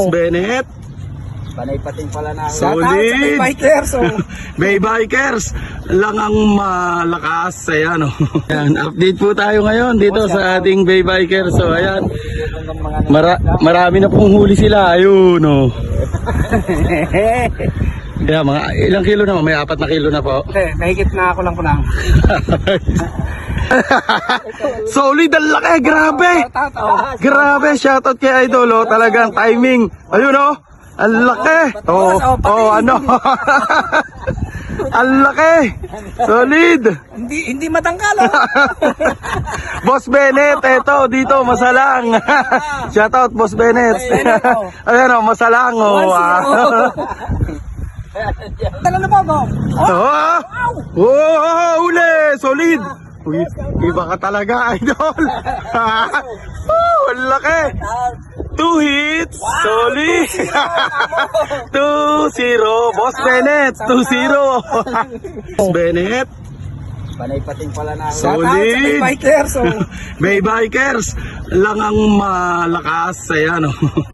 Boss Bennett. Panay pating pala na. Solid. May bikers. Bay Bikers lang ang malakas. Ayan, oh. Ayan, update po tayo ngayon dito sa ating Bay Bikers. So ayan, marami na pong huli sila. Ayun, oh. Yeah, mga ilang kilo na? May 4 na kilo na po. Mahigit na ako lang po lang. Solid, ang laki. Grabe. Grabe, shoutout kay Idol, oh. Talagang timing. Ayun, oh. Ang laki. Ano? Ang laki. Solid. Hindi matangkalo. Boss Bennett, eto dito, Masalang. Shoutout Boss Bennett. Ayan, oh, Masalang, oh. Tala na po ako. Uli. Solid. Uy, iba ka talaga, Idol. Ang laki. 2 hits, solid. 2-0, Boss Bennett, 2-0. Boss Bennett. Panay pating pala na. Solid. May bikers. Bay Bikers lang ang malakas. Ayan, oh.